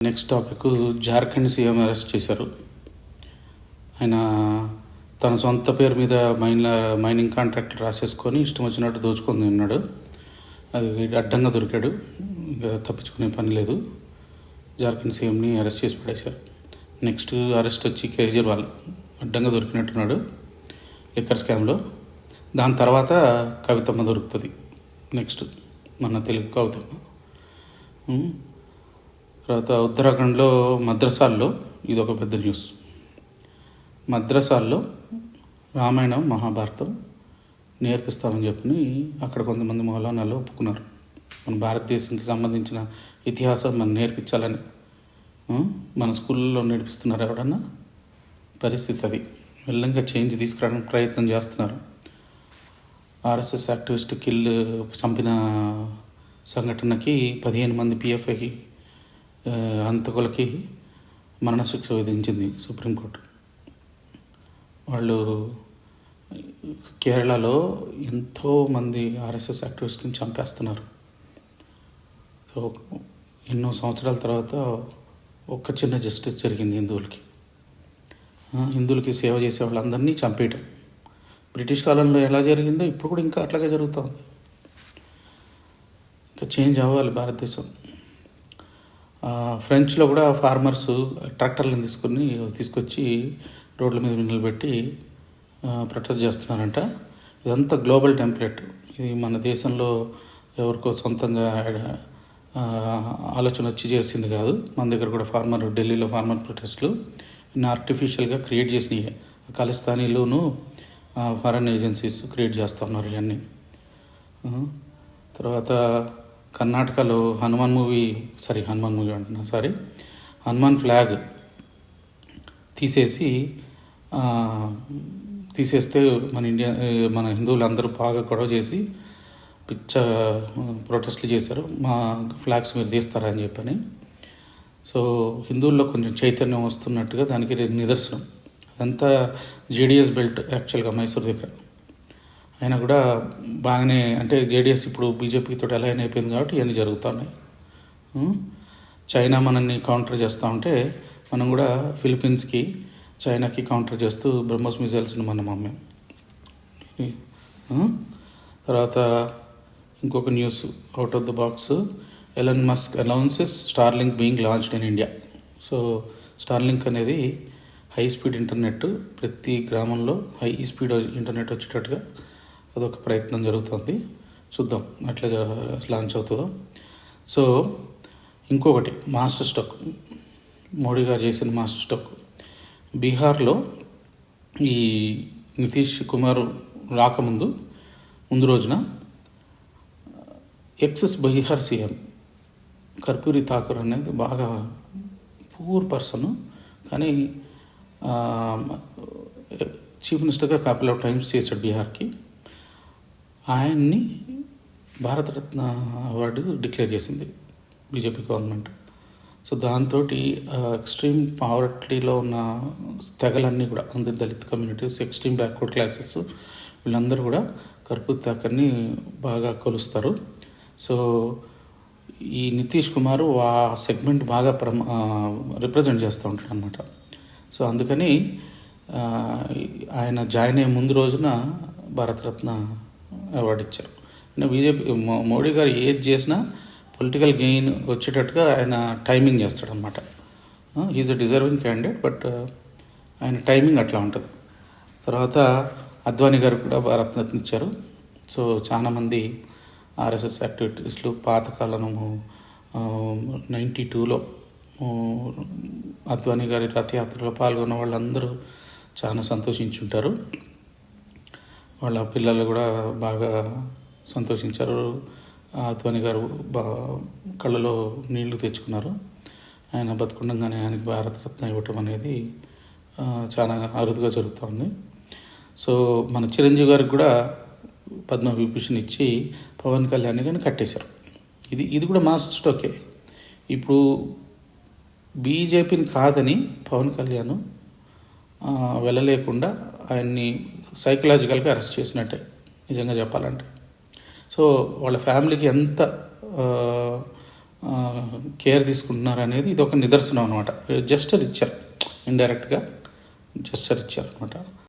Next topic, Jharkhand CM arrest చేశారు. ఆయన తన సొంత పేరు మీద మైనింగ్ కాంట్రాక్ట్ రాసేసుకొని ఇష్టం వచ్చినట్టు దోచుకొని ఉన్నాడు. అది అడ్డంగా దొరికాడు, ఇక తప్పించుకునే పని లేదు. జార్ఖండ్ సీఎంని అరెస్ట్ చేసి పడేశారు. నెక్స్ట్ అరెస్ట్ వచ్చి కేజ్రీవాల్ అడ్డంగా దొరికినట్టున్నాడు లిక్కర్ స్కామ్లో. దాని తర్వాత కవితమ్మ దొరుకుతుంది. నెక్స్ట్ మన తెలుగు కవితమ్మ. తర్వాత ఉత్తరాఖండ్లో మద్రసాల్లో ఇది ఒక పెద్ద న్యూస్. మద్రసాల్లో రామాయణం మహాభారతం నేర్పిస్తామని చెప్పి అక్కడ కొంతమంది మౌలానాలు ఒప్పుకున్నారు. మన భారతదేశానికి సంబంధించిన ఇతిహాసం మనం నేర్పించాలని మన స్కూళ్ళలో నేర్పిస్తున్నారు. ఎవడన్నా పరిస్థితి అది. మెల్లంగా చేంజ్ తీసుకురావడానికి ప్రయత్నం చేస్తున్నారు. ఆర్ఎస్ఎస్ యాక్టివిస్ట్ చంపిన సంఘటనకి 15 మంది పిఎఫ్ఐ హంతకులకి మరణశిక్ష విధించింది సుప్రీంకోర్టు. వాళ్ళు కేరళలో ఎంతోమంది ఆర్ఎస్ఎస్ యాక్టివిస్ట్ని చంపేస్తున్నారు. సో ఎన్నో సంవత్సరాల తర్వాత ఒక చిన్న జస్టిస్ జరిగింది హిందువులకి సేవ చేసే వాళ్ళందరినీ చంపేయటం. బ్రిటిష్ కాలంలో ఎలా జరిగిందో ఇప్పుడు కూడా ఇంకా అట్లాగే జరుగుతుంది. ఇంకా చేంజ్ అవ్వాలి భారతదేశం. ఫ్రెంచ్లో కూడా ఫార్మర్స్ ట్రాక్టర్లను తీసుకొచ్చి రోడ్ల మీద నిలబెట్టి ప్రొటెస్ట్ చేస్తున్నారంట. ఇదంతా గ్లోబల్ టెంప్లెట్. ఇది మన దేశంలో ఎవరికో సొంతంగా ఆలోచన వచ్చి చేసింది కాదు. మన దగ్గర కూడా ఢిల్లీలో ఫార్మర్ ప్రొటెస్ట్లు ఇన్ని ఆర్టిఫిషియల్గా క్రియేట్ చేసినాయి. ఖలిస్తానీలోను ఫారెన్ ఏజెన్సీస్ క్రియేట్ చేస్తూ ఉన్నారు ఇవన్నీ. తర్వాత కర్ణాటకలో హనుమాన్ ఫ్లాగ్ తీసేస్తే మన హిందువులందరూ బాగా గొడవ చేసి ప్రొటెస్ట్లు చేశారు. మా ఫ్లాగ్స్ మీరు తీస్తారా అని చెప్పని. సో హిందువుల్లో కొంచెం చైతన్యం వస్తున్నట్టుగా దానికి నిదర్శనం. అదంతా జేడిఎస్ బెల్ట్ యాక్చువల్గా మైసూర్ దగ్గర. అయినా కూడా బాగానే, అంటే జేడిఎస్ ఇప్పుడు బీజేపీతో అలైన్ అయిపోయింది కాబట్టి ఇవన్నీ జరుగుతున్నాయి. చైనా మనల్ని కౌంటర్ చేస్తూ ఉంటే మనం కూడా ఫిలిప్పీన్స్కి చైనాకి కౌంటర్ చేస్తూ బ్రహ్మోస్ మిజైల్స్ని మనం అమ్మాం. తర్వాత ఇంకొక news out of the box, Elon Musk announces Starlink being launched in India. So Starlink అనేది హై స్పీడ్ ఇంటర్నెట్, ప్రతి గ్రామంలో హై స్పీడ్ ఇంటర్నెట్ వచ్చేటట్టుగా అదొక ప్రయత్నం జరుగుతుంది. చూద్దాం ఎట్లా లాంచ్ అవుతుందో. సో ఇంకొకటి మాస్టర్ స్ట్రోక్, మోడీ గారు చేసిన మాస్టర్ స్ట్రోక్. బీహార్లో ఈ నితీష్ కుమార్ రాకముందు రోజున బీహార్ సీఎం కర్పూరి ఠాకూర్ అనేది బాగా పూర్ పర్సన్, కానీ చీఫ్ మినిస్టర్గా కపుల్ ఆఫ్ టైమ్స్ చేశాడు బీహార్కి. ఆయన్ని భారతరత్న అవార్డు డిక్లేర్ చేసింది బీజేపీ గవర్నమెంట్. సో దాంతో ఎక్స్ట్రీమ్ పావర్టీలో ఉన్న తెగలన్నీ కూడా, అందరి దళిత కమ్యూనిటీస్, ఎక్స్ట్రీమ్ బ్యాక్వర్డ్ క్లాసెస్, వీళ్ళందరూ కూడా కర్పూరి ఠాకర్ని బాగా కొలుస్తారు. సో ఈ నితీష్ కుమార్ ఆ సెగ్మెంట్ బాగా రిప్రజెంట్ చేస్తూ ఉంటాడు అనమాట. సో అందుకని ఆయన జాయిన్ అయ్యే ముందు రోజున భారతరత్న అవార్డు ఇచ్చారు. మోడీ గారు ఏది చేసినా పొలిటికల్ గెయిన్ వచ్చేటట్టుగా ఆయన టైమింగ్ చేస్తాడు అనమాట. Is a deserving candidate, but ఆయన టైమింగ్ అట్లా ఉంటుంది. తర్వాత అద్వానీ గారు కూడా భారతరత్న ఇచ్చారు. సో చాలామంది ఆర్ఎస్ఎస్ యాక్టివిటీస్లు పాతకాలం 92లో అద్వానీ గారి రథయాత్రలో పాల్గొన్న వాళ్ళందరూ చాలా సంతోషించుంటారు. వాళ్ళ పిల్లలు కూడా బాగా సంతోషించారు. అద్వానీ గారు కళ్ళలో నీళ్లు తెచ్చుకున్నారు. ఆయన బతుకుండగానే ఆయనకి భారతరత్న ఇవ్వటం అనేది చాలా అరుదుగా జరుగుతుంది. సో మన చిరంజీవి గారికి కూడా పద్మవిభూషణ్ ఇచ్చి పవన్ కళ్యాణ్ కానీ కట్టేశారు. ఇది కూడా మాస్టర్ స్ట్రోకే. ఇప్పుడు బీజేపీని కాదని పవన్ కళ్యాణ్ వెళ్ళలేకుండా ఆయన్ని సైకలాజికల్గా అరెస్ట్ చేసినట్టే నిజంగా చెప్పాలంటే. సో వాళ్ళ ఫ్యామిలీకి ఎంత కేర్ తీసుకుంటున్నారు అనేది ఇది ఒక నిదర్శనం అనమాట. జస్టర్ ఇచ్చారు, ఇండైరెక్ట్గా జస్టర్ ఇచ్చారు అనమాట.